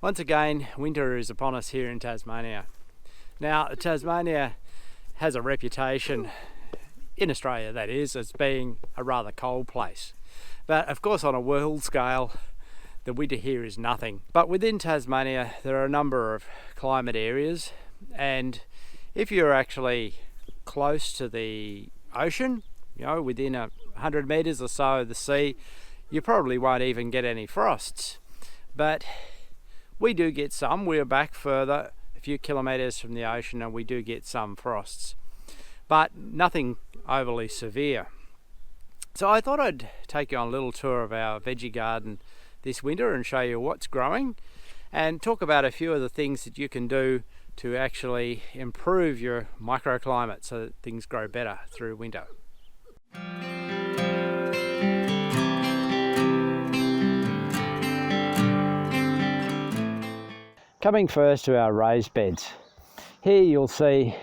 Once again, winter is upon us here in Tasmania. Now, Tasmania has a reputation, in Australia that is, as being a rather cold place. But of course, on a world scale, the winter here is nothing. But within Tasmania, there are a number of climate areas, and if you're actually close to the ocean, within 100 metres or so of the sea, you probably won't even get any frosts. But we do get some. We're back further, a few kilometres from the ocean, and we do get some frosts, but nothing overly severe. So I thought I'd take you on a little tour of our veggie garden this winter and show you what's growing and talk about a few of the things that you can do to actually improve your microclimate so that things grow better through winter. Coming first to our raised beds. Here you'll see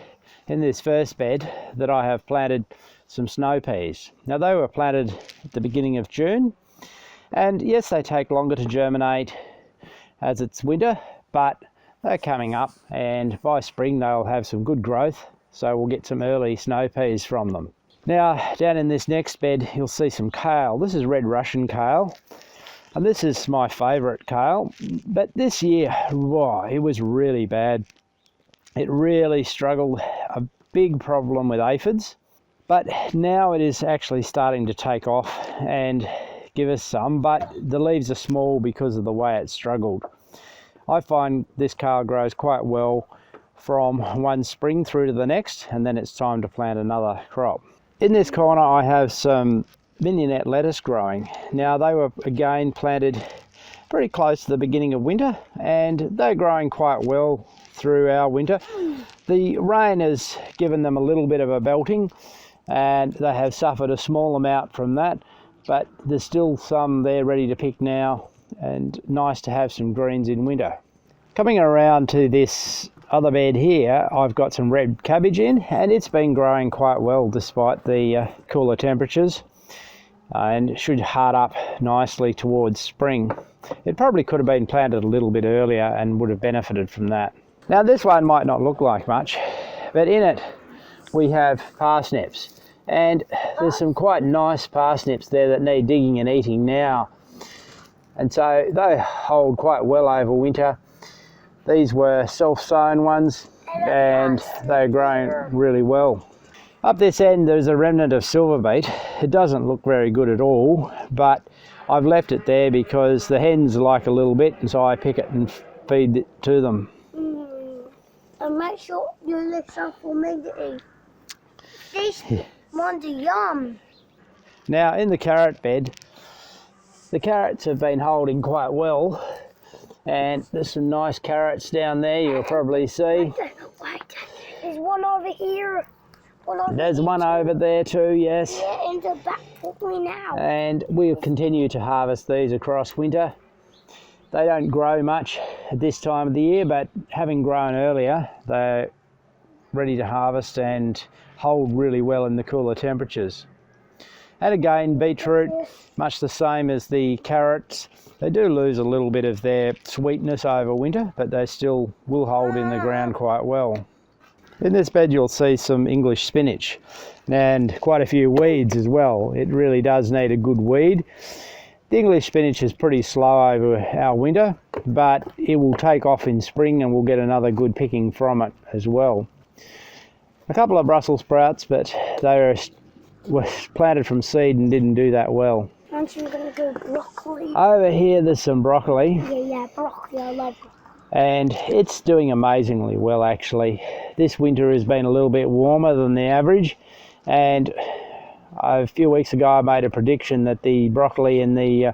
in this first bed that I have planted some snow peas. Now they were planted at the beginning of June, and yes, they take longer to germinate as it's winter, but they're coming up, and by spring they'll have some good growth, so we'll get some early snow peas from them. Now down in this next bed you'll see some kale. This is red Russian kale. And this is my favourite kale, but this year, it was really bad. It really struggled, a big problem with aphids, but now it is actually starting to take off and give us some, but the leaves are small because of the way it struggled. I find this kale grows quite well from one spring through to the next, and then it's time to plant another crop. In this corner I have some mignonette lettuce growing. Now they were again planted pretty close to the beginning of winter, and they're growing quite well through our winter. The rain has given them a little bit of a belting, and they have suffered a small amount from that, but there's still some there ready to pick now, and nice to have some greens in winter. Coming around to this other bed here, I've got some red cabbage in, and it's been growing quite well despite the cooler temperatures. And should hard up nicely towards spring. It probably could have been planted a little bit earlier and would have benefited from that. Now this one might not look like much, but in it we have parsnips, and there's some quite nice parsnips there that need digging and eating now, and so they hold quite well over winter. These were self-sown ones, and they're growing really well. Up this end there's a remnant of silver beet. It doesn't look very good at all, but I've left it there because the hens like a little bit, and so I pick it and feed it to them. And make sure you leave some for me to eat. These ones are yum. Now in the carrot bed, the carrots have been holding quite well, and there's some nice carrots down there you'll probably see. Wait, there's one over here. There's one over there too, yes. Yeah, in the back for me now. And we'll continue to harvest these across winter. They don't grow much at this time of the year, but having grown earlier, they're ready to harvest and hold really well in the cooler temperatures. And again, beetroot, much the same as the carrots. They do lose a little bit of their sweetness over winter, but they still will hold in the ground quite well. In this bed you'll see some English spinach and quite a few weeds as well. It really does need a good weed. The English spinach is pretty slow over our winter, but it will take off in spring and we'll get another good picking from it as well. A couple of Brussels sprouts, but they were planted from seed and didn't do that well. Aren't you going to go broccoli? Over here there's some broccoli. Yeah, broccoli. I love broccoli. And it's doing amazingly well actually. This winter has been a little bit warmer than the average, and a few weeks ago I made a prediction that the broccoli in the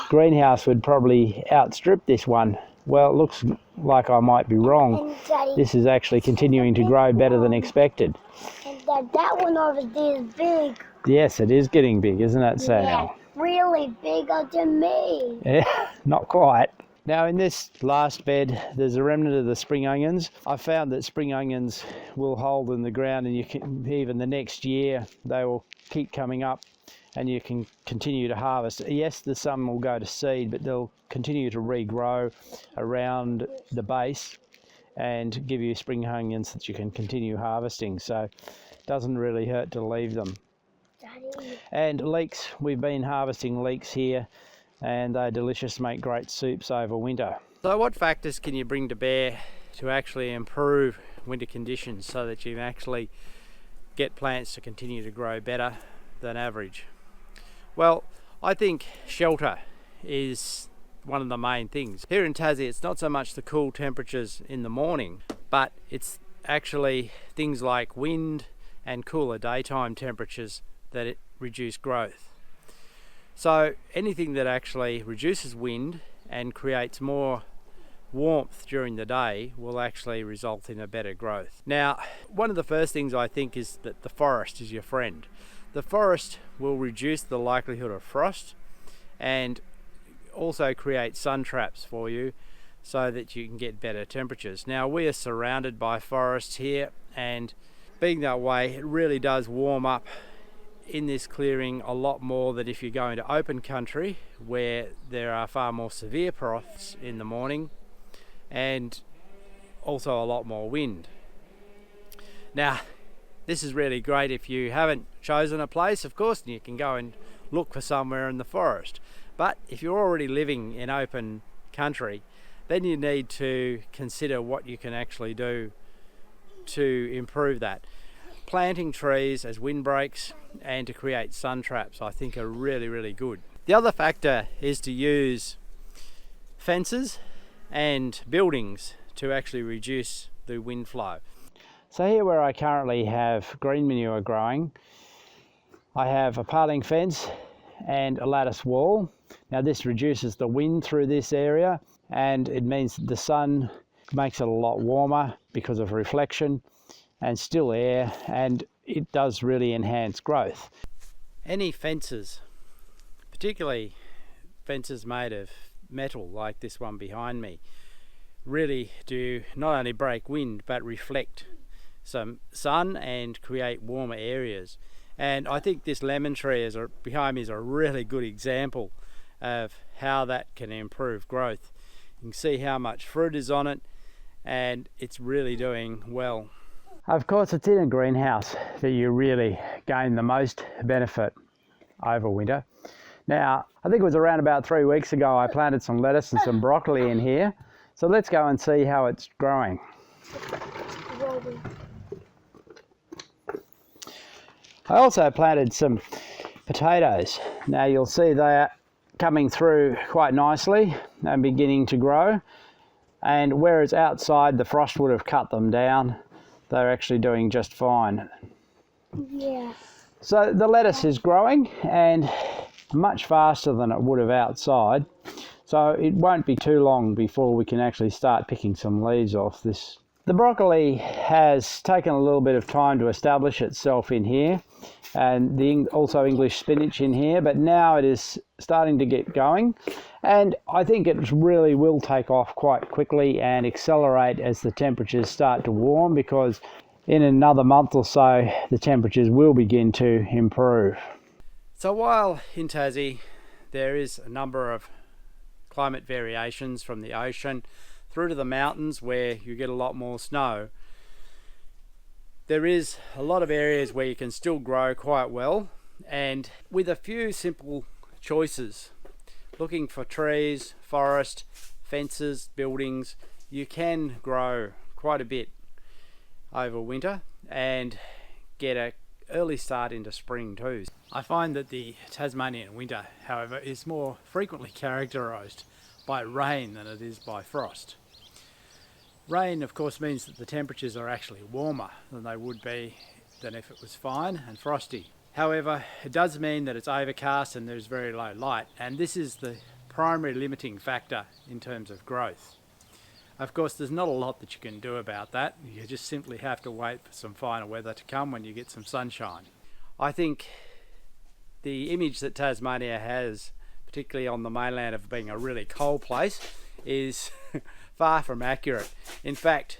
greenhouse would probably outstrip this one. Well, it looks like I might be wrong. This is actually continuing to grow better than expected. And that one over there is big. Yes, it is getting big, isn't it, Samuel? Yeah, really bigger than me. Yeah, not quite. Now in this last bed, there's a remnant of the spring onions. I found that spring onions will hold in the ground, and you can, even the next year, they will keep coming up and you can continue to harvest. Yes, the some will go to seed, but they'll continue to regrow around the base and give you spring onions that you can continue harvesting. So it doesn't really hurt to leave them. Daddy. And leeks, we've been harvesting leeks here, and they're delicious, make great soups over winter. So what factors can you bring to bear to actually improve winter conditions so that you can actually get plants to continue to grow better than average? Well, I think shelter is one of the main things. Here in Tassie, it's not so much the cool temperatures in the morning, but it's actually things like wind and cooler daytime temperatures that reduce growth. So anything that actually reduces wind and creates more warmth during the day will actually result in a better growth. Now, one of the first things I think is that the forest is your friend. The forest will reduce the likelihood of frost and also create sun traps for you so that you can get better temperatures. Now, we are surrounded by forests here, and being that way, it really does warm up in this clearing a lot more than if you go into open country where there are far more severe frosts in the morning and also a lot more wind. Now, this is really great if you haven't chosen a place, of course, and you can go and look for somewhere in the forest. But if you're already living in open country, then you need to consider what you can actually do to improve that. Planting trees as windbreaks and to create sun traps, I think, are really, really good. The other factor is to use fences and buildings to actually reduce the wind flow. So here where I currently have green manure growing, I have a paling fence and a lattice wall. Now this reduces the wind through this area, and it means that the sun makes it a lot warmer because of reflection and still air, and it does really enhance growth. Any fences, particularly fences made of metal like this one behind me, really do not only break wind but reflect some sun and create warmer areas. And I think this lemon tree behind me is a really good example of how that can improve growth. You can see how much fruit is on it, and it's really doing well. Of course, it's in a greenhouse that you really gain the most benefit over winter. Now, I think it was around about 3 weeks ago I planted some lettuce and some broccoli in here. So let's go and see how it's growing. I also planted some potatoes. Now you'll see they are coming through quite nicely and beginning to grow. And whereas outside the frost would have cut them down, they're actually doing just fine. Yeah. So the lettuce is growing and much faster than it would have outside. So it won't be too long before we can actually start picking some leaves off this. The broccoli has taken a little bit of time to establish itself in here, and also English spinach in here, but now it is starting to get going, and I think it really will take off quite quickly and accelerate as the temperatures start to warm, because in another month or so the temperatures will begin to improve. So while in Tassie there is a number of climate variations from the ocean through to the mountains where you get a lot more snow, there is a lot of areas where you can still grow quite well, and with a few simple choices, looking for trees, forest, fences, buildings, you can grow quite a bit over winter and get an early start into spring too. I find that the Tasmanian winter, however, is more frequently characterised by rain than it is by frost. Rain, of course, means that the temperatures are actually warmer than they would be than if it was fine and frosty. However, it does mean that it's overcast and there's very low light, and this is the primary limiting factor in terms of growth. Of course, there's not a lot that you can do about that. You just simply have to wait for some finer weather to come when you get some sunshine. I think the image that Tasmania has, particularly on the mainland, of being a really cold place, is far from accurate. In fact,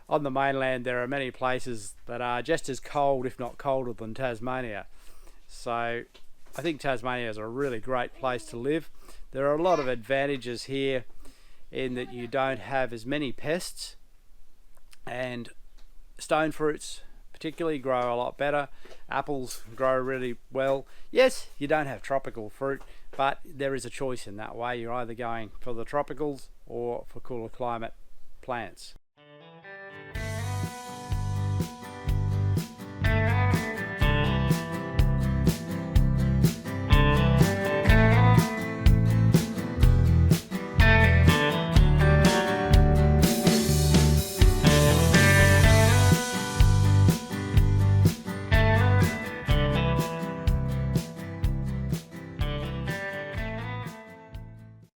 on the mainland there are many places that are just as cold, if not colder, than Tasmania. So I think Tasmania is a really great place to live. There are a lot of advantages here in that you don't have as many pests, and stone fruits particularly grow a lot better. Apples grow really well. Yes, you don't have tropical fruit, but there is a choice in that way. You're either going for the tropicals or for cooler climate plants.